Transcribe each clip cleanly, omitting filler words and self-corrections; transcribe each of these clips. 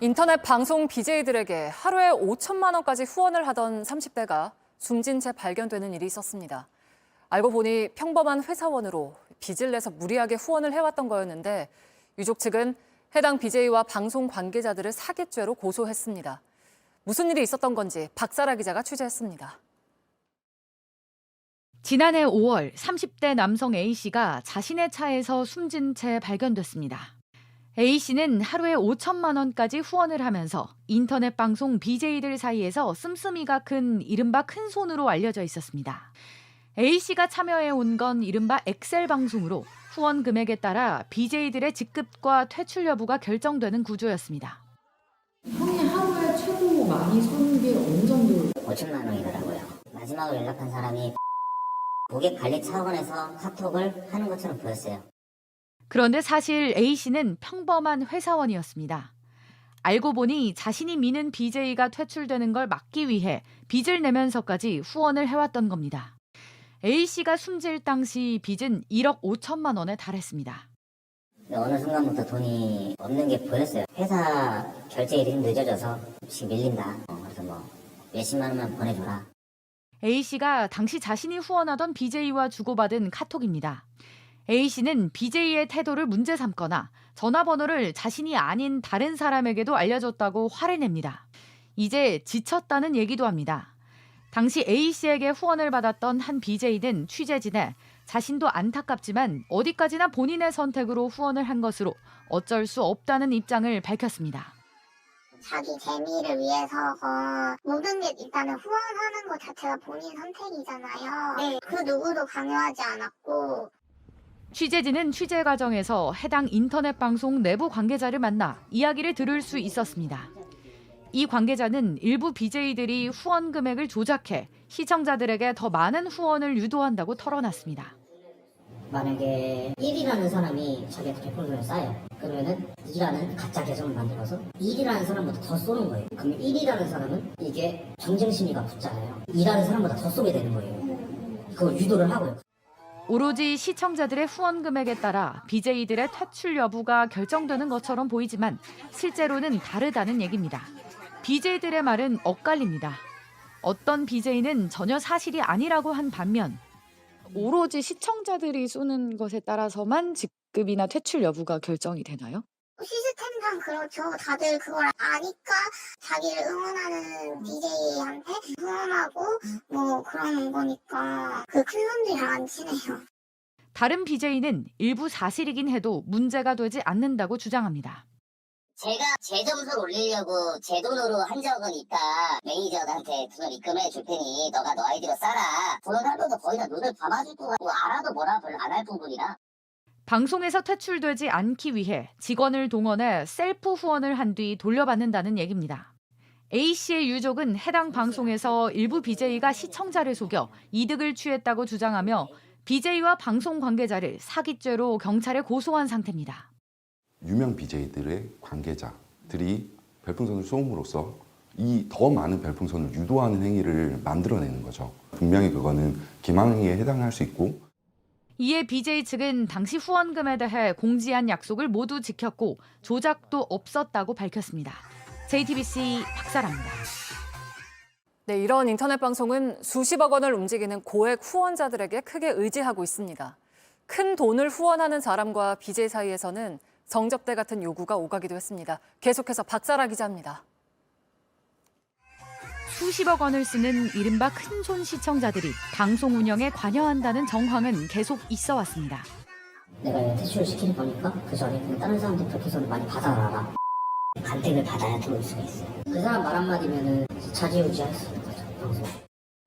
인터넷 방송 BJ들에게 하루에 5천만 원까지 후원을 하던 30대가 숨진 채 발견되는 일이 있었습니다. 알고 보니 평범한 회사원으로 빚을 내서 무리하게 후원을 해왔던 거였는데 유족 측은 해당 BJ와 방송 관계자들을 사기죄로 고소했습니다. 무슨 일이 있었던 건지 박사라 기자가 취재했습니다. 지난해 5월 30대 남성 A씨가 자신의 차에서 숨진 채 발견됐습니다. A씨는 하루에 5천만 원까지 후원을 하면서 인터넷 방송 BJ들 사이에서 씀씀이가 큰 이른바 큰손으로 알려져 있었습니다. A씨가 참여해온 건 이른바 엑셀 방송으로 후원 금액에 따라 BJ들의 직급과 퇴출 여부가 결정되는 구조였습니다. 형이 하루에 최고 많이 쏘는 게 어느 정도? 5천만 원이더라고요. 마지막으로 연락한 사람이 고객 관리 차원에서 카톡을 하는 것처럼 보였어요. 그런데 사실 A씨는 평범한 회사원이었습니다. 알고 보니 자신이 미는 BJ가 퇴출되는 걸 막기 위해 빚을 내면서까지 후원을 해왔던 겁니다. A씨가 숨질 당시 빚은 1억 5천만 원에 달했습니다. 어느 순간부터 돈이 없는 게 보였어요. 회사 결제일이 좀 늦어져서 혹시 밀린다. 그래서 몇십만 원만 보내줘라. A씨가 당시 자신이 후원하던 BJ와 주고받은 카톡입니다. A씨는 BJ의 태도를 문제 삼거나 전화번호를 자신이 아닌 다른 사람에게도 알려줬다고 화를 냅니다. 이제 지쳤다는 얘기도 합니다. 당시 A씨에게 후원을 받았던 한 BJ는 취재진에 자신도 안타깝지만 어디까지나 본인의 선택으로 후원을 한 것으로 어쩔 수 없다는 입장을 밝혔습니다. 자기 재미를 위해서 모든 게 일단은 후원하는 것 자체가 본인 선택이잖아요. 네, 그 누구도 강요하지 않았고. 취재진은 취재 과정에서 해당 인터넷 방송 내부 관계자를 만나 이야기를 들을 수 있었습니다. 이 관계자는 일부 BJ들이 후원 금액을 조작해 시청자들에게 더 많은 후원을 유도한다고 털어놨습니다. 만약에 1이라는 사람이 자기한테 별풍선을 쏴요. 그러면은 2라는 가짜 계정을 만들어서 1이라는 사람보다 더 쏘는 거예요. 그러면 1이라는 사람은 이게 경쟁심리가 붙잖아요. 2라는 사람보다 더 쏘게 되는 거예요. 그걸 유도를 하고요. 오로지 시청자들의 후원 금액에 따라 BJ들의 퇴출 여부가 결정되는 것처럼 보이지만 실제로는 다르다는 얘기입니다. BJ들의 말은 엇갈립니다. 어떤 BJ는 전혀 사실이 아니라고 한 반면 오로지 시청자들이 쏘는 것에 따라서만 직급이나 퇴출 여부가 결정이 되나요? 시스템상 그렇죠. 다들 그걸 아니까 자기를 응원하는 DJ한테 후원하고 그러는 거니까 그 큰 손들이랑 안 친해요. 다른 BJ는 일부 사실이긴 해도 문제가 되지 않는다고 주장합니다. 제가 제 점수를 올리려고 제 돈으로 한 적은 있다. 매니저한테 돈을 입금해 줄 테니 너가 너 아이디로 싸라. 보는 사람들도 거의 다 눈을 감아줄 거 같고 알아도 뭐라 별로 안 할 부분이라. 방송에서 퇴출되지 않기 위해 직원을 동원해 셀프 후원을 한 뒤 돌려받는다는 얘기입니다. A씨의 유족은 해당 방송에서 일부 BJ가 시청자를 속여 이득을 취했다고 주장하며 BJ와 방송 관계자를 사기죄로 경찰에 고소한 상태입니다. 유명 BJ들의 관계자들이 별풍선을 쏘음으로써 이 더 많은 별풍선을 유도하는 행위를 만들어내는 거죠. 분명히 그거는 기망행위에 해당할 수 있고 이에 BJ 측은 당시 후원금에 대해 공지한 약속을 모두 지켰고 조작도 없었다고 밝혔습니다. JTBC 박사라입니다. 네, 이런 인터넷 방송은 수십억 원을 움직이는 고액 후원자들에게 크게 의지하고 있습니다. 큰 돈을 후원하는 사람과 BJ 사이에서는 성접대 같은 요구가 오가기도 했습니다. 계속해서 박사라 기자입니다. 수십억 원을 쓰는 이른바 큰손 시청자들이 방송 운영에 관여한다는 정황은 계속 있어 왔습니다. 내가 퇴출을 시키는 거니까 그 전에 다른 사람들 별풍선을 많이 받아놔라. 간택을 받아야 들어올 수가 있어요. 그 사람 말 한마디면은 좌지우지할 수 있는 거죠, 방송.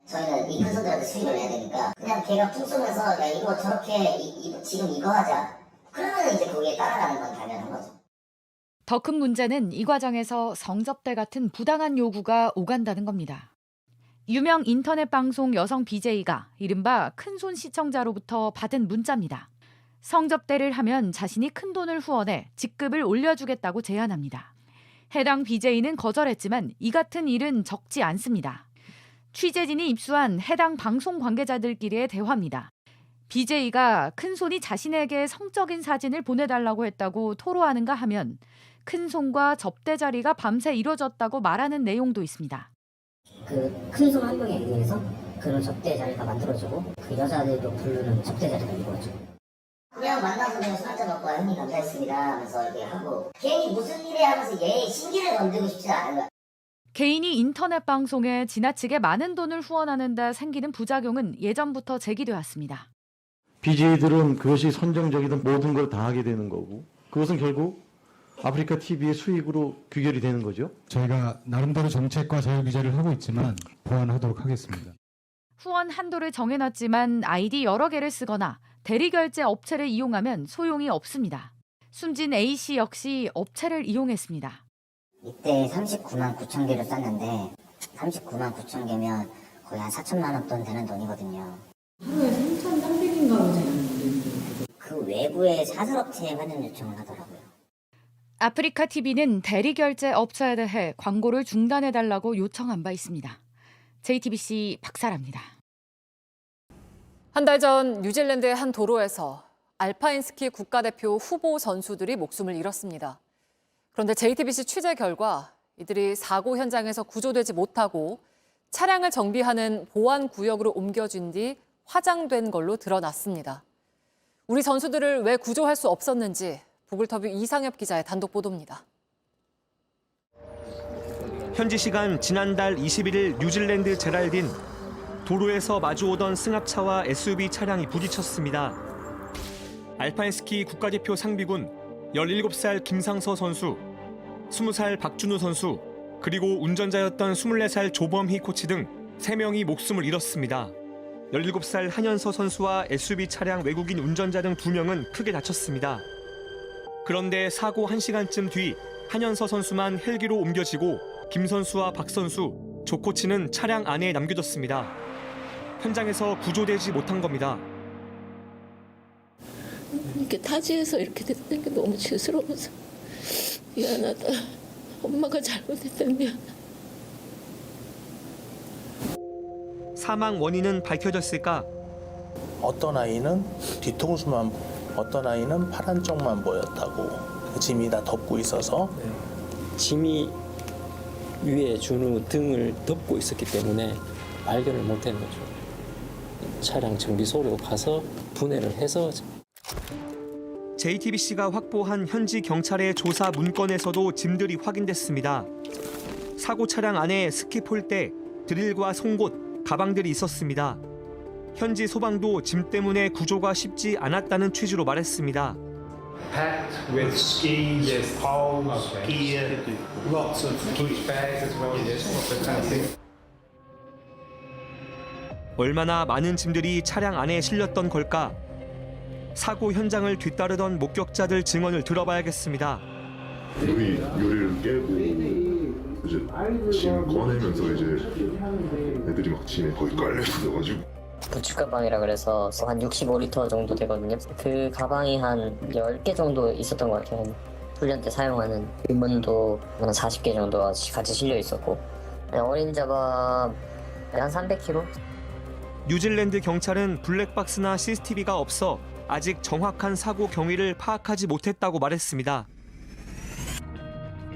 저희는 이 큰 손들한테 수익을 내야 되니까 그냥 걔가 풍 쏘면서 야 이거 저렇게 지금 이거 하자. 그러면 이제 거기에 따라가는 건 당연한 거죠. 더 큰 문제는 이 과정에서 성접대 같은 부당한 요구가 오간다는 겁니다. 유명 인터넷 방송 여성 BJ가 이른바 큰손 시청자로부터 받은 문자입니다. 성접대를 하면 자신이 큰돈을 후원해 직급을 올려주겠다고 제안합니다. 해당 BJ는 거절했지만 이 같은 일은 적지 않습니다. 취재진이 입수한 해당 방송 관계자들끼리의 대화입니다. BJ가 큰손이 자신에게 성적인 사진을 보내달라고 했다고 토로하는가 하면 큰손과 접대 자리가 밤새 이뤄졌다고 말하는 내용도 있습니다. 그 큰 손 한 명에 의해서 그런 접대 자리가 만들어지고 그 여자들도 부르는 접대 자리가 이루어져. 그냥 만나서 그냥 술 한잔 먹고 형님 감사했습니다 하면서 이렇게 하고 괜히 무슨 일에 하면서 얘 신기를 건드리고 싶지 않은 거야. 개인이 인터넷 방송에 지나치게 많은 돈을 후원하는 데 생기는 부작용은 예전부터 제기되었습니다. BJ들은 그것이 선정적이든 모든 걸 다 하게 되는 거고 그것은 결국 아프리카 TV의 수익으로 귀결이 되는 거죠. 저희가 나름대로 정책과 자율 규제를 하고 있지만 보완하도록 하겠습니다. 후원 한도를 정해놨지만 아이디 여러 개를 쓰거나 대리결제 업체를 이용하면 소용이 없습니다. 숨진 A씨 역시 업체를 이용했습니다. 이때 39만 9천 개를 쌌는데 39만 9천 개면 거의 한 4천만 원 돈 되는 돈이거든요. 하루에 3,300인가 되는 그 외부의 사설업체에 환전 요청을 하더라고요. 아프리카 TV는 대리결제 업체에 대해 광고를 중단해달라고 요청한 바 있습니다. JTBC 박사라입니다. 한 달 전 뉴질랜드의 한 도로에서 알파인 스키 국가대표 후보 선수들이 목숨을 잃었습니다. 그런데 JTBC 취재 결과 이들이 사고 현장에서 구조되지 못하고 차량을 정비하는 보안 구역으로 옮겨진 뒤 화장된 걸로 드러났습니다. 우리 선수들을 왜 구조할 수 없었는지 보글터뷰 이상엽 기자의 단독 보도입니다. 현지 시간 지난달 21일 뉴질랜드 제랄딘 도로에서 마주오던 승합차와 SUV 차량이 부딪혔습니다. 알파인스키 국가대표 상비군 17살 김상서 선수, 20살 박준우 선수, 그리고 운전자였던 24살 조범희 코치 등 3명이 목숨을 잃었습니다. 17살 한현서 선수와 SUV 차량 외국인 운전자 등 2명은 크게 다쳤습니다. 그런데 사고 1시간쯤 뒤 한현서 선수만 헬기로 옮겨지고 김 선수와 박 선수, 조 코치는 차량 안에 남겨졌습니다. 현장에서 구조되지 못한 겁니다. 이렇게 타지에서 이렇게 됐던 게 너무 죄스러워서 미안하다. 엄마가 잘못했던 미안하다. 사망 원인은 밝혀졌을까? 어떤 아이는 뒤통수만, 어떤 아이는 파란 쪽만 보였다고. 짐이 다 덮고 있어서. 짐이 위에 준우 등을 덮고 있었기 때문에 발견을 못한 거죠. 차량 정비소로 가서 분해를 해서. JTBC가 확보한 현지 경찰의 조사 문건에서도 짐들이 확인됐습니다. 사고 차량 안에 스키 폴대, 드릴과 송곳, 가방들이 있었습니다. 현지 소방도 짐 때문에 구조가 쉽지 않았다는 취지로 말했습니다. Packed with skis, poles, gear, lots of loose bags as well. Yes, 얼마나 많은 짐들이 차량 안에 실렸던 걸까? 사고 현장을 뒤따르던 목격자들 증언을 들어봐야겠습니다. 요리를 깨고 이제 짐 꺼내면서 이제 애들이 막 짐에 거의 깔려 있어가지고. 부축 가방이라 그래서 한 65리터 정도 되거든요. 그 가방이 한 10개 정도 있었던 것 같아요. 훈련 때 사용하는 의문도 한 40개 정도 같이 실려 있었고, 어린 자가 한 300kg? 뉴질랜드 경찰은 블랙박스나 CCTV가 없어 아직 정확한 사고 경위를 파악하지 못했다고 말했습니다.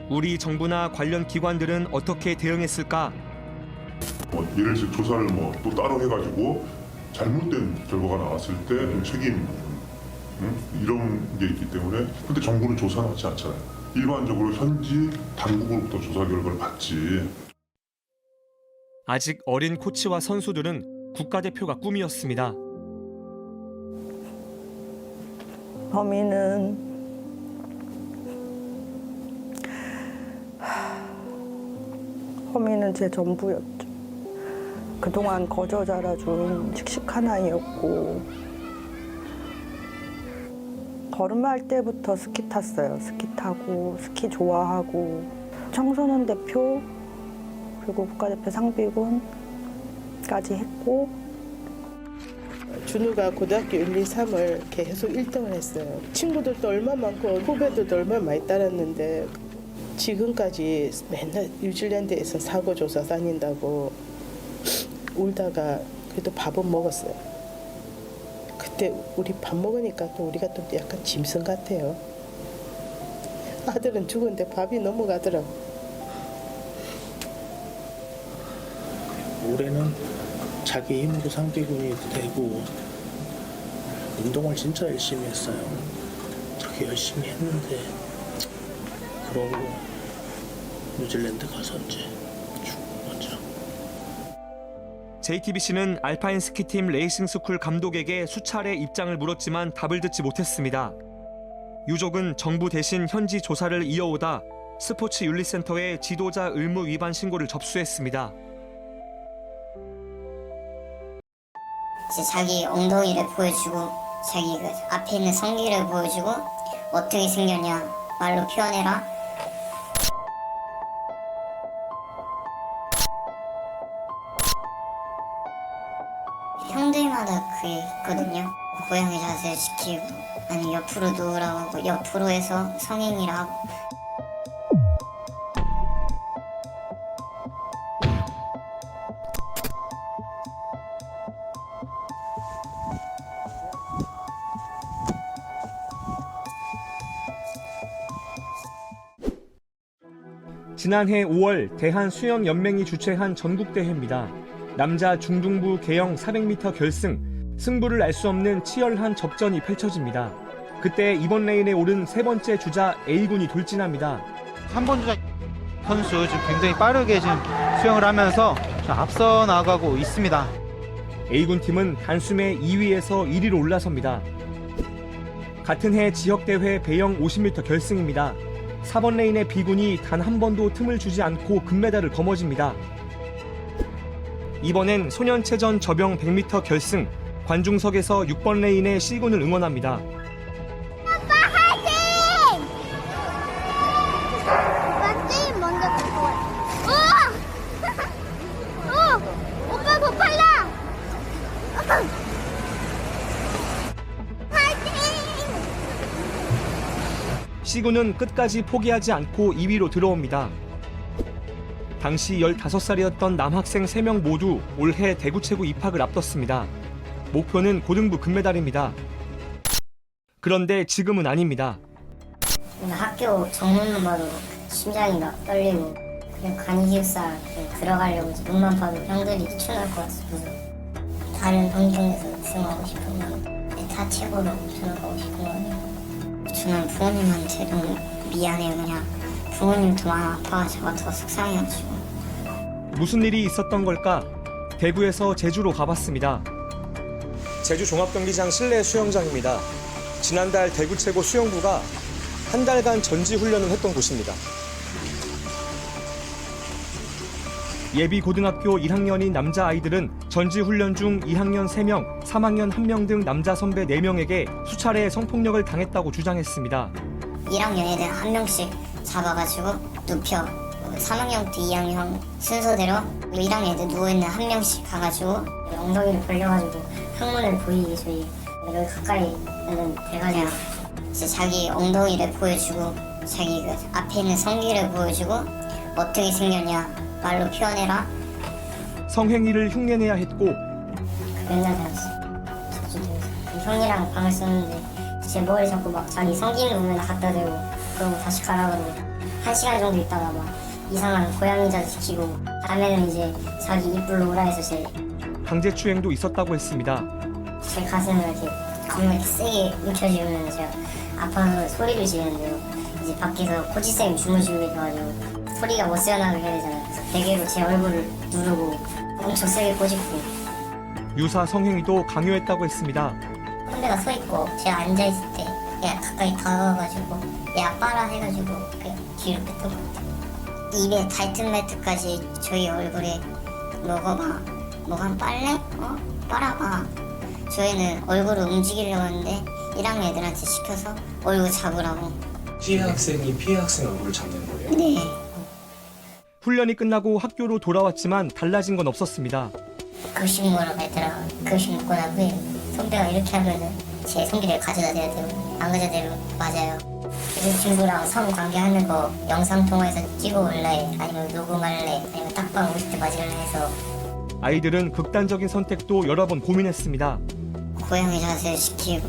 우리 정부나 관련 기관들은 어떻게 대응했을까? 예를 들어 조사를 또 따로 해가지고 잘못된 결과가 나왔을 때 책임 이런 게 있기 때문에, 근데 정부는 조사는 하지 않잖아요. 일반적으로 현지 당국으로부터 조사 결과를 받지. 아직 어린 코치와 선수들은 국가대표가 꿈이었습니다. 허미는 제 전부였죠. 그동안 거저 자라준 씩씩한 아이였고, 걸음할 때부터 스키 탔어요. 스키 타고 스키 좋아하고, 청소년 대표 그리고 국가대표 상비군까지 했고. 준우가 고등학교 1, 2, 3을 계속 1등을 했어요. 친구들도 얼마 많고 후배들도 얼마 많이 따랐는데, 지금까지 맨날 뉴질랜드에서 사고 조사 다닌다고 울다가 그래도 밥은 먹었어요. 그때 우리 밥 먹으니까 또 우리가 또 약간 짐승 같아요. 아들은 죽은데 밥이 넘어가더라고. 올해는 자기 힘으로 상비군이 되고 운동을 진짜 열심히 했어요. 그렇게 열심히 했는데 그러고 뉴질랜드 가서 이제 죽은 거죠. JTBC는 알파인 스키팀 레이싱 스쿨 감독에게 수차례 입장을 물었지만 답을 듣지 못했습니다. 유족은 정부 대신 현지 조사를 이어오다 스포츠 윤리센터에 지도자 의무 위반 신고를 접수했습니다. 이제 자기 엉덩이를 보여주고 자기 그 앞에 있는 성기를 보여주고 어떻게 생겼냐 말로 표현해라. 형들마다 그게 있거든요. 고양이 자세 시키고 아니 옆으로 누우라고 하고 옆으로 해서 성행위를 하고. 지난해 5월 대한수영연맹이 주최한 전국대회입니다. 남자 중등부 계영 400m 결승, 승부를 알 수 없는 치열한 접전이 펼쳐집니다. 그때 이번 레인에 오른 세 번째 주자 A군이 돌진합니다. 3번 주자 선수 지금 굉장히 빠르게 지금 수영을 하면서 앞서 나가고 있습니다. A군 팀은 단숨에 2위에서 1위로 올라섭니다. 같은 해 지역대회 배영 50m 결승입니다. 4번 레인의 B군이 단 한 번도 틈을 주지 않고 금메달을 거머쥡니다. 이번엔 소년체전 저병 100m 결승, 관중석에서 6번 레인의 C군을 응원합니다. 아빠 화이팅! 오빠 게임 먼저 갈 거야. 오빠 더 빨라! C군은 끝까지 포기하지 않고 2위로 들어옵니다. 당시 15살이었던 남학생 3명 모두 올해 대구체구 입학을 앞뒀습니다. 목표는 고등부 금메달입니다. 그런데 지금은 아닙니다. 학교 정문만 봐도 심장이 막 떨리고 그냥 간이기숙사 들어가려고 이제 눈만 봐도 형들이 추천할 것 같아서 다른 환경에서 수영하고 싶은 건 다 최고로 전학가고 싶은 거 아니에요. 저는 부모님한테 너무 미안해요. 그냥 부모님도 많이 아파가지고 더 속상해가지고. 무슨 일이 있었던 걸까? 대구에서 제주로 가봤습니다. 제주 종합경기장 실내 수영장입니다. 지난달 대구 최고 수영부가 한 달간 전지 훈련을 했던 곳입니다. 예비 고등학교 1학년인 남자아이들은 전지 훈련 중 2학년 3명, 3학년 1명 등 남자 선배 4명에게 수차례 성폭력을 당했다고 주장했습니다. 1학년 애들 한 명씩 잡아가지고 눕혀 3학년부터 2학년 순서대로 1학년 애들 누워있는 한 명씩 가가지고 엉덩이를 벌려가지고 항문을 보이게 저희 여기 가까이 있는 대가리랑 이제 자기 엉덩이를 보여주고 자기 그 앞에 있는 성기를 보여주고 어떻게 생겼냐 말로 표현해라. 성행위를 흉내내야 했고 맨날 형이랑 방을 썼는데 제 머리 잡고 막 자기 성기는 보면 갖다 대고 그러고 다시 가라 그러고 1시간 정도 있다가 막 이상한 고양이 자세 시키고 다음에는 이제 자기 입으로 오라 해서 제 강제추행도 있었다고 했습니다. 제 가슴을 이렇게 겁나 세게 움켜쥐면 제가 아파서 소리를 지르는데요. 이제 밖에서 코치쌤이 주무시고 계셔가지고 소리가 못 새어나게 해야 되잖아요. 그래서 베개로 제 얼굴을 누르고 엄청 세게 꼬집고. 유사 성행위도 강요했다고 했습니다. 선배가 서 있고 제가 앉아 있을 때 얘가 가까이 다가가가지고 얘 아빠라 해가지고 뒤로 뺐던 것 같아요. 입에 타이튼 매트까지 저희 얼굴에 먹어봐. 뭐가 빨래? 빨아봐. 저희는 얼굴을 움직이려고 하는데 1학년 애들한테 시켜서 얼굴 잡으라고. 피해 학생이 피해 학생 얼굴을 잡는 거예요? 네. 훈련이 끝나고 학교로 돌아왔지만 달라진 건 없었습니다. 급식 먹으러 갔더라. 급식 먹고 난 후에 선배가 이렇게 하면은 제 성기를 가져다 대야 되고 안 가져다 대면 맞아요. 그 친구랑 성관계하는 거 영상통화해서 찍어 올래 아니면 녹음할래 아니면 딱방 50대 맞을래 해서. 아이들은 극단적인 선택도 여러 번 고민했습니다. 고양이 자세 시키고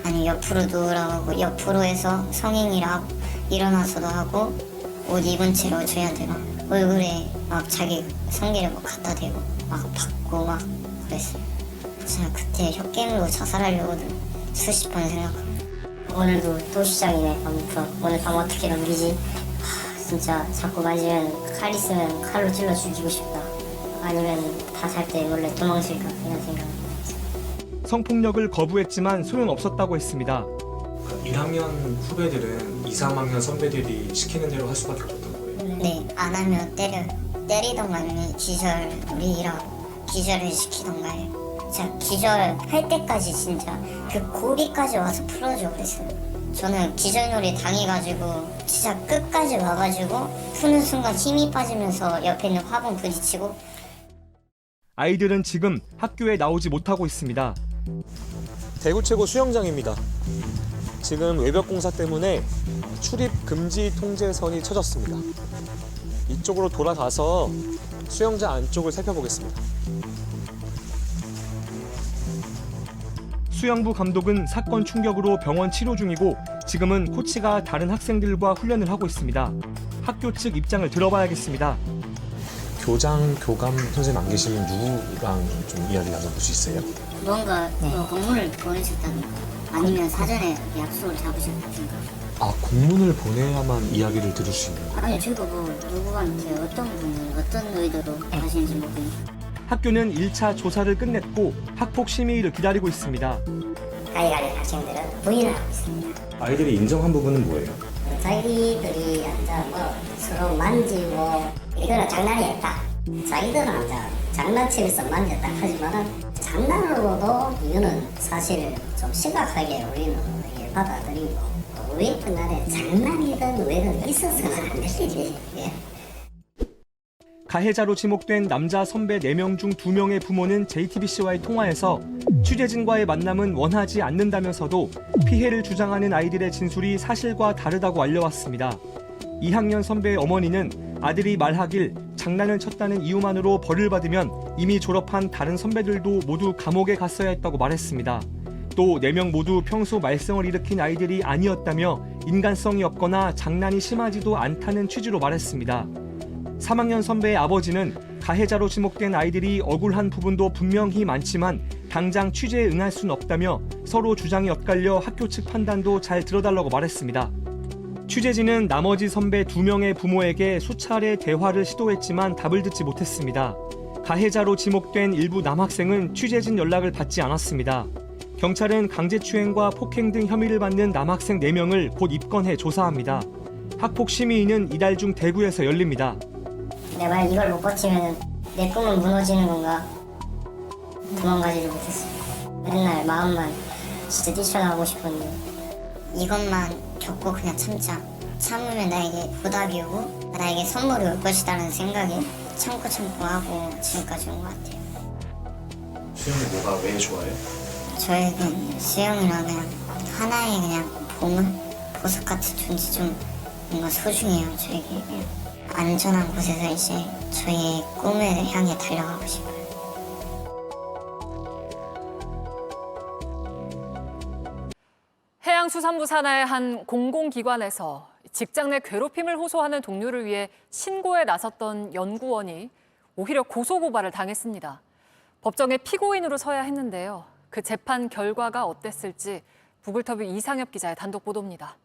아니 옆으로 누우라고 하고 옆으로 해서 성행위를 하고 일어나서도 하고 옷 입은 채로 저희한테 막 얼굴에 막 자기 성기를 막 갖다 대고 막 받고 막 그랬어요. 제가 그때 혀 깨물고 자살하려고도 수십 번 생각합니다. 오늘도 또 시작이네. 아무튼 오늘 밤 어떻게 넘기지? 진짜 자꾸 맞으면 칼 있으면 칼로 찔러 죽이고 싶다. 아니면 다 살 때 원래 도망칠까 이런 생각입니다. 성폭력을 거부했지만 소용없었다고 했습니다. 1학년 후배들은 2, 3학년 선배들이 시키는 대로 할 수밖에 없었던 거예요? 네, 안 하면 때리던가 아니면 기절이랑 기절을 시키던가 해요. 제가 기절할 때까지 진짜 그 고비까지 와서 풀어줘 그랬어요. 저는 기절놀이 당해가지고 진짜 끝까지 와가지고 푸는 순간 힘이 빠지면서 옆에 있는 화분 부딪히고. 아이들은 지금 학교에 나오지 못하고 있습니다. 대구 최고 수영장입니다. 지금 외벽 공사 때문에 출입 금지 통제선이 쳐졌습니다. 이쪽으로 돌아가서 수영장 안쪽을 살펴보겠습니다. 수영부 감독은 사건 충격으로 병원 치료 중이고 지금은 코치가 다른 학생들과 훈련을 하고 있습니다. 학교 측 입장을 들어봐야겠습니다. 교장, 교감 선생님 안 계시면 누구랑 좀 이야기 나눠볼 수 있어요? 뭔가 공문을 보내셨다든가 아니면 사전에 약속을 잡으셨다든가. 아, 공문을 보내야만 이야기를 들을 수 있는 거예요? 아니 저희가 뭐 누구한테 어떤 분이 어떤 의도로 하시는지 모르겠어요. 학교는 1차 조사를 끝냈고 학폭 심의를 기다리고 있습니다. 가해가는 학생들은 부인을 하고 있습니다. 아이들이 인정한 부분은 뭐예요? 자기들이 앉아 뭐 서로 만지고 이거는 장난이었다. 자기들은 앉아 장난치면서 만졌다 하지만은 장난으로도 이거는 사실 좀 심각하게 우리는 이게 받아들이고 또 우리뿐 아니라 장난이든 왜든 있어서는 안 될 일이에요. 가해자로 지목된 남자 선배 4명 중 2명의 부모는 JTBC와의 통화에서 취재진과의 만남은 원하지 않는다면서도 피해를 주장하는 아이들의 진술이 사실과 다르다고 알려왔습니다. 2학년 선배의 어머니는 아들이 말하길 장난을 쳤다는 이유만으로 벌을 받으면 이미 졸업한 다른 선배들도 모두 감옥에 갔어야 했다고 말했습니다. 또 4명 모두 평소 말썽을 일으킨 아이들이 아니었다며 인간성이 없거나 장난이 심하지도 않다는 취지로 말했습니다. 3학년 선배의 아버지는 가해자로 지목된 아이들이 억울한 부분도 분명히 많지만 당장 취재에 응할 수는 없다며 서로 주장이 엇갈려 학교 측 판단도 잘 들어달라고 말했습니다. 취재진은 나머지 선배 2명의 부모에게 수차례 대화를 시도했지만 답을 듣지 못했습니다. 가해자로 지목된 일부 남학생은 취재진 연락을 받지 않았습니다. 경찰은 강제추행과 폭행 등 혐의를 받는 남학생 4명을 곧 입건해 조사합니다. 학폭 심의는 이달 중 대구에서 열립니다. 내가 이걸 못 버티면 내 꿈은 무너지는 건가? 도망가지를 못했어요. 맨날 마음만 진짜 뛰쳐나오고 싶었는데 이것만 겪고 그냥 참으면 나에게 보답이 오고 나에게 선물이 올 것이라는 생각에 참고 하고 지금까지 온 것 같아요. 수영이 뭐가 왜 좋아해요? 저에겐 수영이랑 그냥 하나의 그냥 보석 같은 존재 좀 뭔가 소중해요. 저에게 그냥 안전한 곳에서 이제 저희의 꿈을 향해 달려가고 싶어요. 해양수산부 산하의 한 공공기관에서 직장 내 괴롭힘을 호소하는 동료를 위해 신고에 나섰던 연구원이 오히려 고소고발을 당했습니다. 법정에 피고인으로 서야 했는데요. 그 재판 결과가 어땠을지 부글터뷰 이상엽 기자의 단독 보도입니다.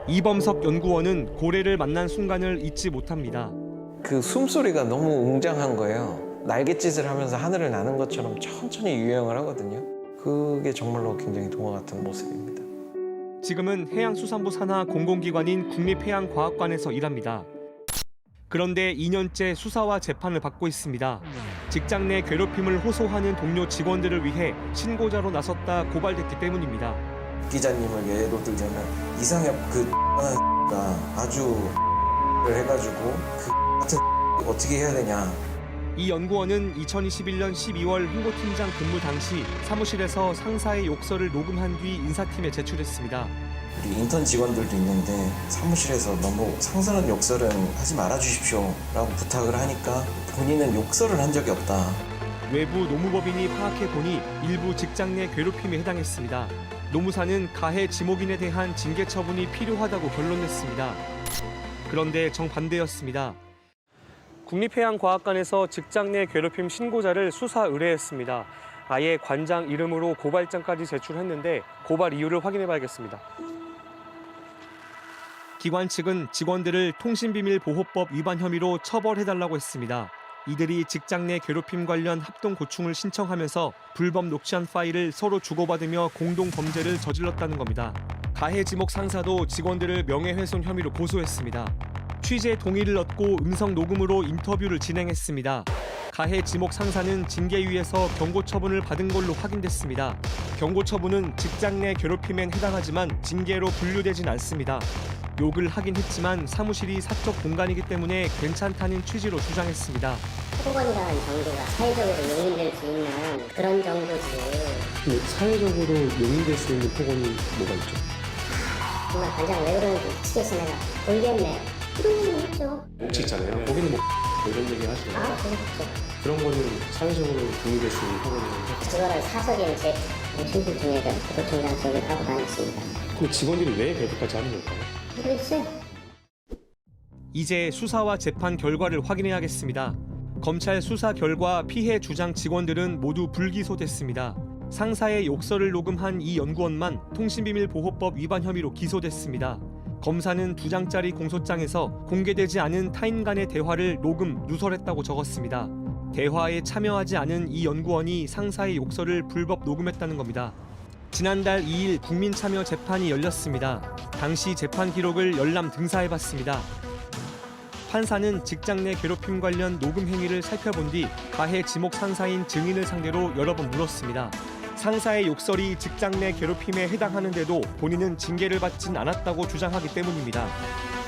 이범석 연구원은 고래를 만난 순간을 잊지 못합니다. 그 숨소리가 너무 웅장한 거예요. 날갯짓을 하면서 하늘을 나는 것처럼 천천히 유영을 하거든요. 그게 정말로 굉장히 동화 같은 모습입니다. 지금은 해양수산부 산하 공공기관인 국립해양과학관에서 일합니다. 그런데 2년째 수사와 재판을 받고 있습니다. 직장 내 괴롭힘을 호소하는 동료 직원들을 위해 신고자로 나섰다 고발됐기 때문입니다. 기자님을 예로 들자면 이상엽 가 아주 해가지고 그 같은 어떻게 해야 되냐 이 연구원은 2021년 12월 홍보팀장 근무 당시 사무실에서 상사의 욕설을 녹음한 뒤 인사팀에 제출했습니다. 우리 인턴 직원들도 있는데 사무실에서 너무 상스러운 욕설은 하지 말아주십시오 라고 부탁을 하니까 본인은 욕설을 한 적이 없다. 외부 노무법인이 파악해보니 일부 직장 내 괴롭힘에 해당했습니다. 노무사는 가해 지목인에 대한 징계 처분이 필요하다고 결론냈습니다. 그런데 정반대였습니다. 국립해양과학관에서 직장 내 괴롭힘 신고자를 수사 의뢰했습니다. 아예 관장 이름으로 고발장까지 제출했는데 고발 이유를 확인해봐야겠습니다. 기관 측은 직원들을 통신비밀보호법 위반 혐의로 처벌해달라고 했습니다. 이들이 직장 내 괴롭힘 관련 합동 고충을 신청하면서 불법 녹취한 파일을 서로 주고받으며 공동 범죄를 저질렀다는 겁니다. 가해 지목 상사도 직원들을 명예훼손 혐의로 고소했습니다. 취재 동의를 얻고 음성 녹음으로 인터뷰를 진행했습니다. 가해 지목 상사는 징계위에서 경고 처분을 받은 걸로 확인됐습니다. 경고 처분은 직장 내 괴롭힘엔 해당하지만 징계로 분류되진 않습니다. 욕을 하긴 했지만 사무실이 사적 공간이기 때문에 괜찮다는 취지로 주장했습니다. 폭언이라는 정도가 사회적으로 용인될 수 있는 그런 정도지. 근데 사회적으로 용인될 수 있는 폭언이 뭐가 있죠? 정말 관장 왜 그러는지 미치겠어 내가. 돌겠네. 이런 얘기 했죠. 녹취 있잖아요. 거기는 뭐 이런 얘기 하시는 거예요? 그렇죠. 그런 거는 사회적으로 용인될 수 있는 폭언이에요. 그거를 사석에 제 친구 중에 부도청장 쪽에 하고 다녔습니다. 그럼 직원들이 왜 그렇게까지 하는 걸까요? 글쎄. 이제 수사와 재판 결과를 확인해야겠습니다. 검찰 수사 결과 피해 주장 직원들은 모두 불기소됐습니다. 상사의 욕설을 녹음한 이 연구원만 통신비밀보호법 위반 혐의로 기소됐습니다. 검사는 2장짜리 공소장에서 공개되지 않은 타인 간의 대화를 녹음, 누설했다고 적었습니다. 대화에 참여하지 않은 이 연구원이 상사의 욕설을 불법 녹음했다는 겁니다. 지난달 2일 국민참여 재판이 열렸습니다. 당시 재판 기록을 열람 등사해봤습니다. 판사는 직장 내 괴롭힘 관련 녹음 행위를 살펴본 뒤 가해 지목 상사인 증인을 상대로 여러 번 물었습니다. 상사의 욕설이 직장 내 괴롭힘에 해당하는데도 본인은 징계를 받진 않았다고 주장하기 때문입니다.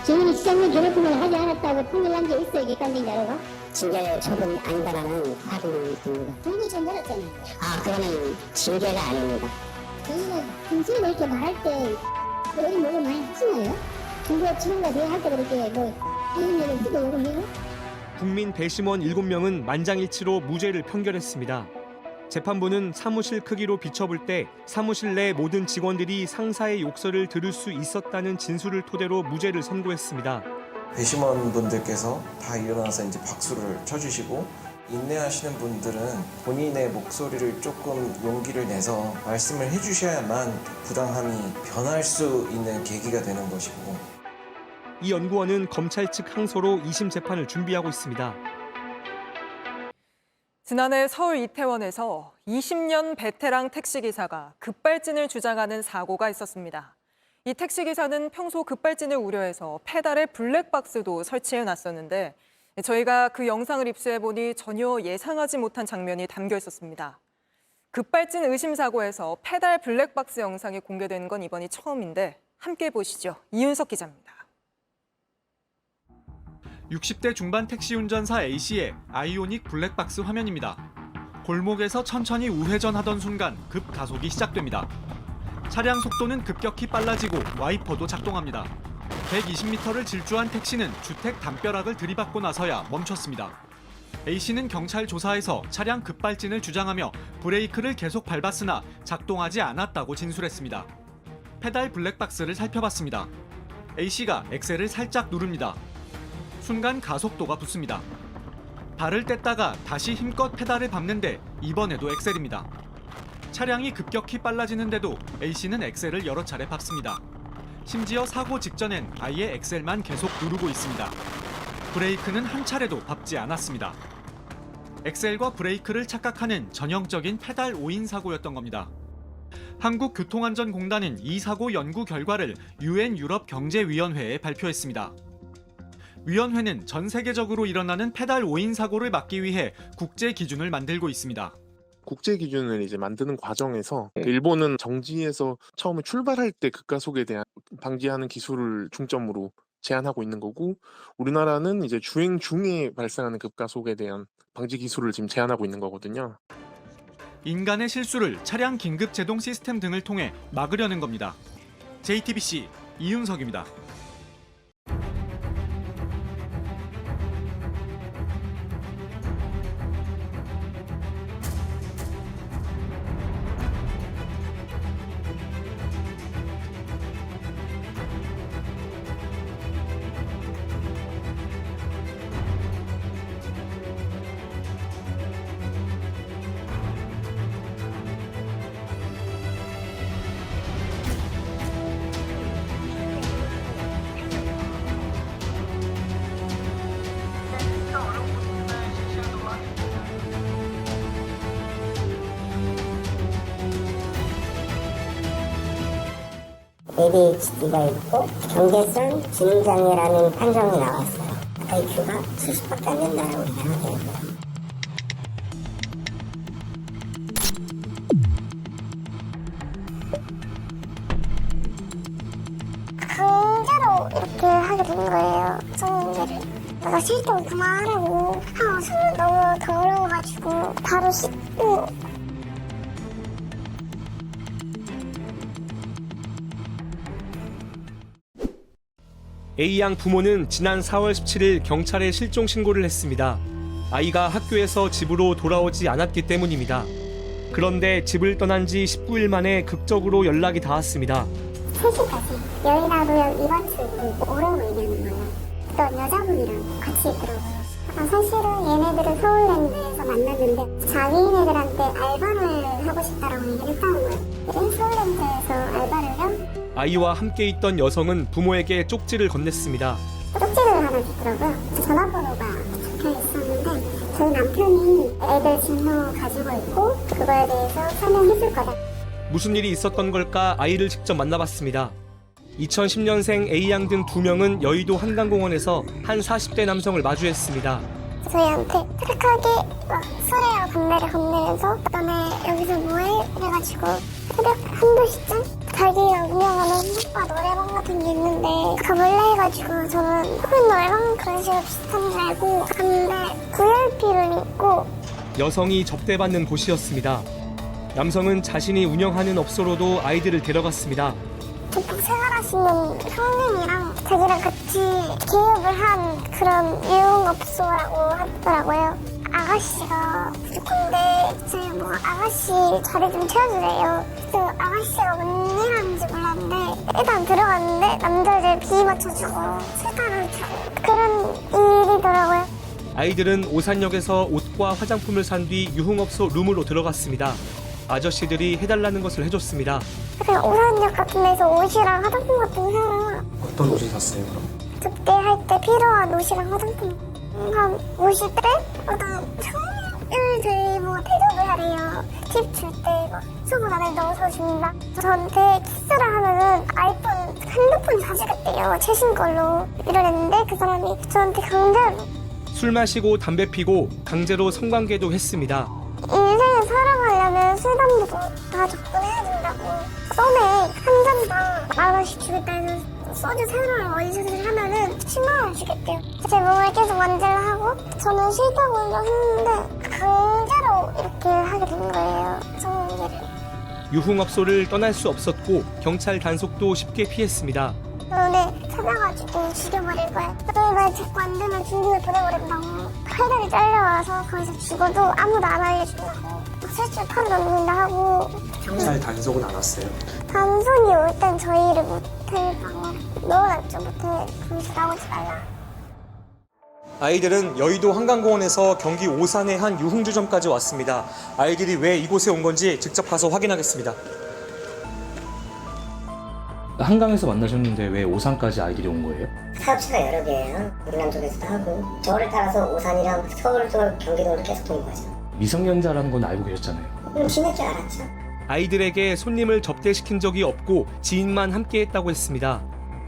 증인이 직장 내 괴롭힘을 하지 않았다고 판결한 게 있어요, 객관적인 자료가? 징계 처분이 아니다라는 확인이 있습니다. 증인이 좀 내렸잖아요. 그거는 징계가 아닙니다. 증인은 평소에 이렇게 말할 때 여기 뭐가 많이 하시나요? 중국 친구가 대화할 때 그렇게 이런 얘기를 듣고 요금이고? 국민 배심원 7명은 만장일치로 무죄를 판결했습니다. 재판부는 사무실 크기로 비춰볼 때 사무실 내 모든 직원들이 상사의 욕설을 들을 수 있었다는 진술을 토대로 무죄를 선고했습니다. 배심원분들께서 다 일어나서 이제 박수를 쳐주시고 인내하시는 분들은 본인의 목소리를 조금 용기를 내서 말씀을 해주셔야만 부당함이 변할 수 있는 계기가 되는 것이고. 이 연구원은 검찰 측 항소로 2심 재판을 준비하고 있습니다. 지난해 서울 이태원에서 20년 베테랑 택시기사가 급발진을 주장하는 사고가 있었습니다. 이 택시기사는 평소 급발진을 우려해서 페달에 블랙박스도 설치해놨었는데 저희가 그 영상을 입수해보니 전혀 예상하지 못한 장면이 담겨 있었습니다. 급발진 의심 사고에서 페달 블랙박스 영상이 공개된 건 이번이 처음인데 함께 보시죠. 이윤석 기자입니다. 60대 중반 택시 운전사 A씨의 아이오닉 블랙박스 화면입니다. 골목에서 천천히 우회전하던 순간 급가속이 시작됩니다. 차량 속도는 급격히 빨라지고 와이퍼도 작동합니다. 120m를 질주한 택시는 주택 담벼락을 들이받고 나서야 멈췄습니다. A씨는 경찰 조사에서 차량 급발진을 주장하며 브레이크를 계속 밟았으나 작동하지 않았다고 진술했습니다. 페달 블랙박스를 살펴봤습니다. A씨가 엑셀을 살짝 누릅니다. 순간 가속도가 붙습니다. 발을 뗐다가 다시 힘껏 페달을 밟는데 이번에도 엑셀입니다. 차량이 급격히 빨라지는데도 A씨는 엑셀을 여러 차례 밟습니다. 심지어 사고 직전엔 아예 엑셀만 계속 누르고 있습니다. 브레이크는 한 차례도 밟지 않았습니다. 엑셀과 브레이크를 착각하는 전형적인 페달 오인 사고였던 겁니다. 한국교통안전공단은 이 사고 연구 결과를 UN 유럽경제위원회에 발표했습니다. 위원회는 전 세계적으로 일어나는 페달 오인 사고를 막기 위해 국제 기준을 만들고 있습니다. 국제 기준을 이제 만드는 과정에서 일본은 정지에서 처음에 출발할 때 급가속에 대한 방지하는 기술을 중점으로 제한하고 있는 거고, 우리나라는 이제 주행 중에 발생하는 급가속에 대한 방지 기술을 지금 제안하고 있는 거거든요. 인간의 실수를 차량 긴급 제동 시스템 등을 통해 막으려는 겁니다. JTBC 이윤석입니다. ADHD가 있고 경계성 지능장애라는 판정이 나왔어요. IQ가 70밖에 안 된다고 생각해요. 강제로 이렇게 하게 된 거예요. 성인들을. 내가 싫다고 그만하라고. 손은 너무 더러워가지고 바로 씻고. A양 부모는 지난 4월 17일 경찰에 실종 신고를 했습니다. 아이가 학교에서 집으로 돌아오지 않았기 때문입니다. 그런데 집을 떠난 지 19일 만에 극적으로 연락이 닿았습니다. 3시까지 여의나루역 2번 출구 오라고 얘기하는 거예요. 어떤 여자분이랑 같이 있더라고요. 사실은 얘네들은 서울랜드에서 만났는데 자기네들한테 알바를 하고 싶다라고 얘기를 했다는 거예요. 서울랜드에서 알바를요? 아이와 함께 있던 여성은 부모에게 쪽지를 건넸습니다. 쪽지를 하나 줬더라고요. 전화번호가 적혀 있었는데 저희 남편이 애들 진로 가지고 있고 그거에 대해서 설명해 줄 거다. 무슨 일이 있었던 걸까 아이를 직접 만나봤습니다. 2010년생 A양 등 2명은 여의도 한강공원에서 한 40대 남성을 마주했습니다. 저희한테 착하게 막 술에요 건네를 건네면서 너네 여기서 뭐해? 이래가지고 새벽 1-2시쯤 자기가 운영하는 오빠 노래방 같은 게 있는데 가볼래 해가지고 저는 큰 노래방 그런 식으로 비슷한 줄 알고 갔는데 VIP를 입고 여성이 접대받는 곳이었습니다. 남성은 자신이 운영하는 업소로도 아이들을 데려갔습니다. 보통 생활하시는 형님이랑 자기랑 같이 개업을 한 그런 유흥업소라고 하더라고요. 아가씨가 부족한데 저희 뭐 아가씨 자리 좀 채워주래요. 그래서 아가씨가 뭔 일 하는지 몰랐는데 일단 들어갔는데 남자들 비 맞춰주고 술 따라주고 그런 일이더라고요. 아이들은 오산역에서 옷과 화장품을 산 뒤 유흥업소 룸으로 들어갔습니다. 아저씨들이 해달라는 것을 해줬습니다. 그냥 오산역 같은 데서 옷이랑 화장품 같은 거 사러 어떤 옷을 샀어요 그럼? 접대할 때 필요한 옷이랑 화장품 한 50대? 어떤 청일들 뭐 대접을 하래요. 팁 줄 때 막 속옷 안에 넣어서 준다. 저한테 키스를 하면은 아이폰 핸드폰 사주겠대요. 최신 걸로 이러는데 그 사람이 저한테 강제로 술 마시고 담배 피고 강제로 성관계도 했습니다. 인생을 살아가려면 술, 담배도 다 접근해야 된다고. 썸에 한 잔당 10,000원씩 주겠다 해서 소주 3병을 원샷을 하면은 10만 원 주겠대요. 제 몸을 계속 만질러 하고 저는 싫다고 했는데 강제로 이렇게 하게 된 거예요. 성관계를. 유흥업소를 떠날 수 없었고 경찰 단속도 쉽게 피했습니다. 오늘 찾아가지고 죽여버릴 거야. 너희가 자꾸 안 되면 중국에 보내버린다고. 팔다리 잘려와서 거기서 죽어도 아무도 안 알려준다고. 술집 팔아넘는다 하고. 경찰 단속은 안 왔어요? 단속이 올 땐 저희를 모텔 방을 넣어놨죠. 모텔 거기서 나오지 말라. 아이들은 여의도 한강공원에서 경기 오산의 한 유흥주점까지 왔습니다. 아이들이 왜 이곳에 온 건지 직접 가서 확인하겠습니다. 한강에서 만나셨는데 왜 오산까지 아이들이 온 거예요? 사업체가 여러 개예요. 강남 쪽에서도 하고 저를 따라서 오산이랑 서울 쪽 경기도를 계속 도는 거죠. 미성년자라는 건 알고 계셨잖아요. 지낼 줄 알았죠. 아이들에게 손님을 접대시킨 적이 없고 지인만 함께했다고 했습니다.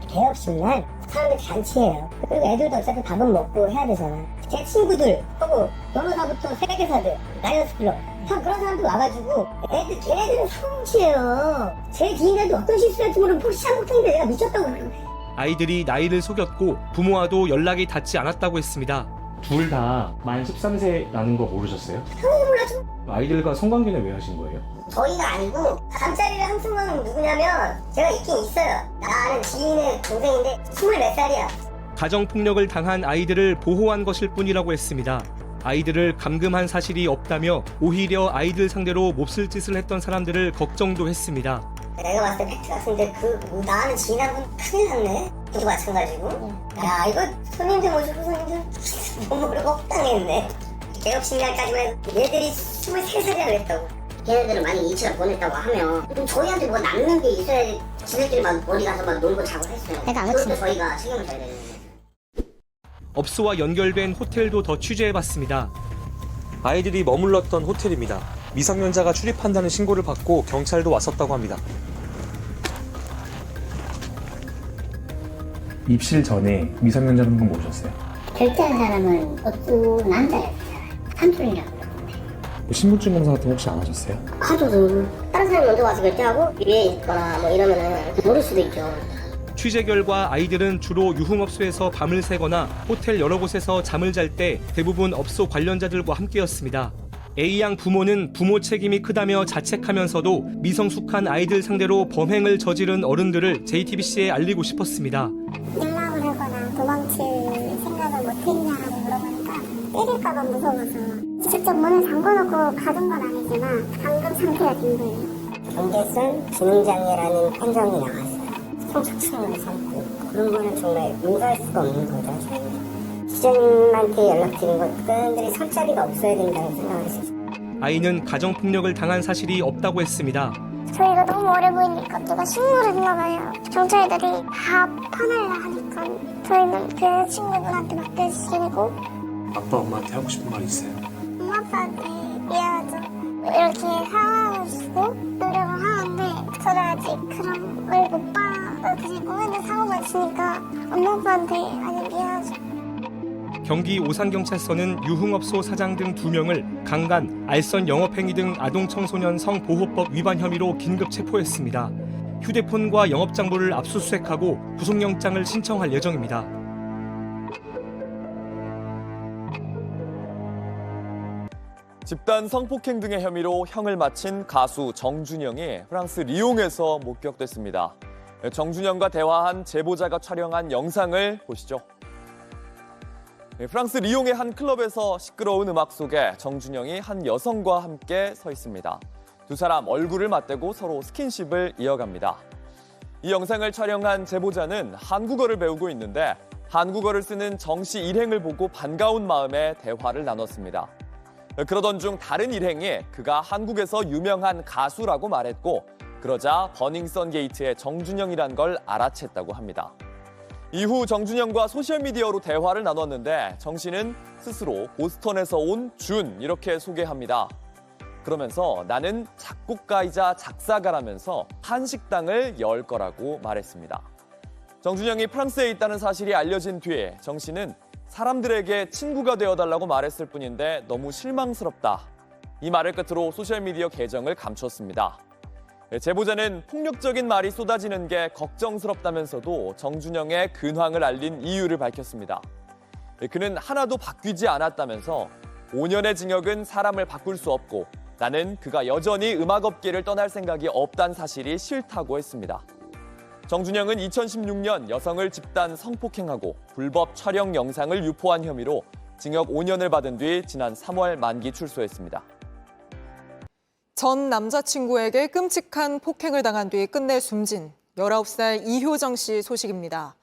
개업식 날 사람들이 잔치해요. 그리고 애들도 어차피 밥은 먹고 해야 되잖아. 제 친구들 하고 변호사부터 세계사들 라이언스 클럽 참 그런 사람들 와가지고 걔네들은 성치예요. 제 지인들도 어떤 실수를 할지 모르는 폭시한폭탄인데 내가 미쳤다고. 아이들이 나이를 속였고 부모와도 연락이 닿지 않았다고 했습니다. 둘 다 만 13세라는 거 모르셨어요? 당연히 몰랐죠. 아이들과 성관계는 왜 하신 거예요? 저희가 아니고 잠자리를 함쓴 건 누구냐면 제가 있긴 있어요. 나는 지인의 동생인데 24살이야. 가정폭력을 당한 아이들을 보호한 것일 뿐이라고 했습니다. 아이들을 감금한 사실이 없다며 오히려 아이들 상대로 몹쓸 짓을 했던 사람들을 걱정도 했습니다. 내가 봤을 때 팩트 같은데 나는 지인한 분 큰일 났네. 저도 마찬가지고. 야 이거 손님들 모시고 손님들 너무 억당했네. 개업신랑까지만 해도 얘들이 23살이라 그랬다고. 걔네들은 만약 이치를 보냈다고 하면 그럼 저희한테 뭐 남는 게 있어야지. 지들끼리 막 어디 가서 막 놀고 자고 했어요. 그것도 저희가 책임을 져야 되는. 업소와 연결된 호텔도 더 취재해봤습니다. 아이들이 머물렀던 호텔입니다. 미성년자가 출입한다는 신고를 받고 경찰도 왔었다고 합니다. 입실 전에 미성년자 한 분 모셨어요? 결제한 사람은 어떤 남자였어요. 삼촌이라고 그러던데. 신분증 검사 같은 거 혹시 안 하셨어요? 하죠. 다른 사람이 먼저 와서 결제하고 위에 있거나 뭐 이러면은 모를 수도 있죠. 취재 결과 아이들은 주로 유흥업소에서 밤을 새거나 호텔 여러 곳에서 잠을 잘 때 대부분 업소 관련자들과 함께였습니다. A양 부모는 부모 책임이 크다며 자책하면서도 미성숙한 아이들 상대로 범행을 저지른 어른들을 JTBC에 알리고 싶었습니다. 연락을 하거나 도망칠 생각을 못했냐고 물어보니까 때릴까봐 무서워서 직접 문을 잠궈놓고 가둔 건 아니지만 감금 상태가 된 거예요. 경계성 지능장애라는 판정이 나왔어요. 성착취를 삼고 그런 거는 정말 용서할 수가 없는 거죠. 기자님한테 연락드린 것 그들이 설 자리가 없어야 된다고 생각을 했어요. 아이는 가정폭력을 당한 사실이 없다고 했습니다. 저희가 너무 어려 보이니까 누가 신고를 했나 봐요. 경찰들이 다 파날라 하니까 저희는 그 친구분한테 맡겨주시고. 아빠 엄마한테 하고 싶은 말 있어요? 엄마 아빠한테 미안하죠. 이렇게 사랑을 주고 노력을 하는데 저는 아직 그런 걸 못 받아들이고 맨날 사고만 치니까 엄마 아빠한테 아직 미안하죠. 경기 오산경찰서는 유흥업소 사장 등 2명을 강간, 알선 영업행위 등 아동청소년 성보호법 위반 혐의로 긴급 체포했습니다. 휴대폰과 영업장부를 압수수색하고 구속영장을 신청할 예정입니다. 집단 성폭행 등의 혐의로 형을 마친 가수 정준영이 프랑스 리옹에서 목격됐습니다. 정준영과 대화한 제보자가 촬영한 영상을 보시죠. 프랑스 리옹의 한 클럽에서 시끄러운 음악 속에 정준영이 한 여성과 함께 서 있습니다. 두 사람 얼굴을 맞대고 서로 스킨십을 이어갑니다. 이 영상을 촬영한 제보자는 한국어를 배우고 있는데 한국어를 쓰는 정 씨 일행을 보고 반가운 마음에 대화를 나눴습니다. 그러던 중 다른 일행이 그가 한국에서 유명한 가수라고 말했고 그러자 버닝썬 게이트의 정준영이란 걸 알아챘다고 합니다. 이후 정준영과 소셜미디어로 대화를 나눴는데 정 씨는 스스로 보스턴에서 온 준 이렇게 소개합니다. 그러면서 나는 작곡가이자 작사가라면서 한식당을 열 거라고 말했습니다. 정준영이 프랑스에 있다는 사실이 알려진 뒤에 정 씨는 사람들에게 친구가 되어달라고 말했을 뿐인데 너무 실망스럽다. 이 말을 끝으로 소셜미디어 계정을 감췄습니다. 제보자는 폭력적인 말이 쏟아지는 게 걱정스럽다면서도 정준영의 근황을 알린 이유를 밝혔습니다. 그는 하나도 바뀌지 않았다면서 5년의 징역은 사람을 바꿀 수 없고 나는 그가 여전히 음악업계를 떠날 생각이 없다는 사실이 싫다고 했습니다. 정준영은 2016년 여성을 집단 성폭행하고 불법 촬영 영상을 유포한 혐의로 징역 5년을 받은 뒤 지난 3월 만기 출소했습니다. 전 남자친구에게 끔찍한 폭행을 당한 뒤 끝내 숨진 19살 이효정 씨 소식입니다.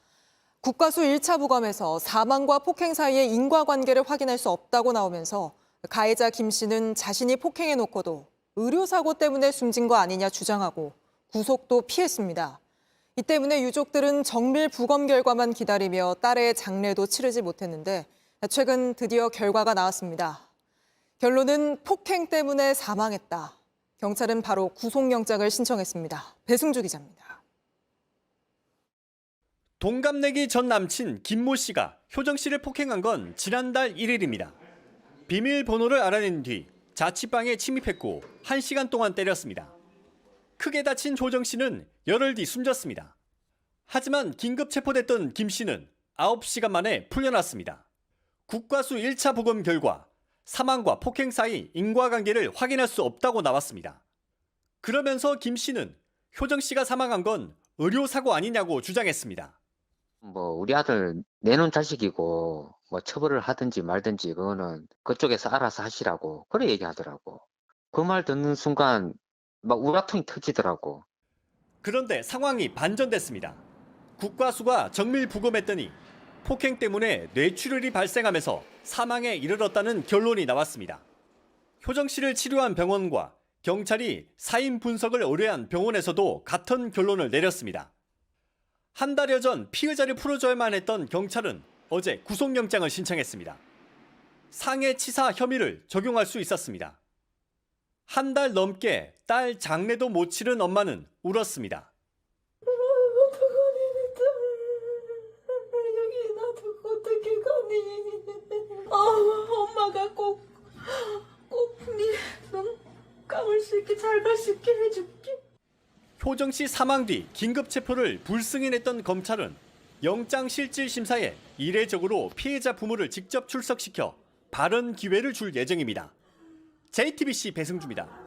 국가수 1차 부검에서 사망과 폭행 사이의 인과관계를 확인할 수 없다고 나오면서 가해자 김 씨는 자신이 폭행해놓고도 의료사고 때문에 숨진 거 아니냐 주장하고 구속도 피했습니다. 이 때문에 유족들은 정밀 부검 결과만 기다리며 딸의 장례도 치르지 못했는데 최근 드디어 결과가 나왔습니다. 결론은 폭행 때문에 사망했다. 경찰은 바로 구속영장을 신청했습니다. 배승주 기자입니다. 동갑내기 전 남친 김모 씨가 효정 씨를 폭행한 건 지난달 1일입니다. 비밀번호를 알아낸 뒤 자취방에 침입했고 1시간 동안 때렸습니다. 크게 다친 효정 씨는 열흘 뒤 숨졌습니다. 하지만 긴급 체포됐던 김 씨는 9시간 만에 풀려났습니다. 국과수 1차 부검 결과 사망과 폭행 사이 인과관계를 확인할 수 없다고 나왔습니다. 그러면서 김 씨는 효정 씨가 사망한 건 의료사고 아니냐고 주장했습니다. 우리 아들 내놓은 자식이고 처벌을 하든지 말든지 그거는 그쪽에서 알아서 하시라고 그래 얘기하더라고. 그 말 듣는 순간 막 우라통이 터지더라고. 그런데 상황이 반전됐습니다. 국과수가 정밀 부검했더니 폭행 때문에 뇌출혈이 발생하면서 사망에 이르렀다는 결론이 나왔습니다. 효정 씨를 치료한 병원과 경찰이 사인 분석을 의뢰한 병원에서도 같은 결론을 내렸습니다. 한 달여 전 피의자를 풀어줘야만 했던 경찰은 어제 구속영장을 신청했습니다. 상해치사 혐의를 적용할 수 있었습니다. 한 달 넘게 딸 장례도 못 치른 엄마는 울었습니다. 여기 놔두고 어떻게 가니? 엄마가 꼭 네 눈감을 수 있게 잘 갈 수 있게 해줄게. 효정 씨 사망 뒤 긴급 체포를 불승인했던 검찰은 영장실질심사에 이례적으로 피해자 부모를 직접 출석시켜 발언 기회를 줄 예정입니다. JTBC 배승주입니다.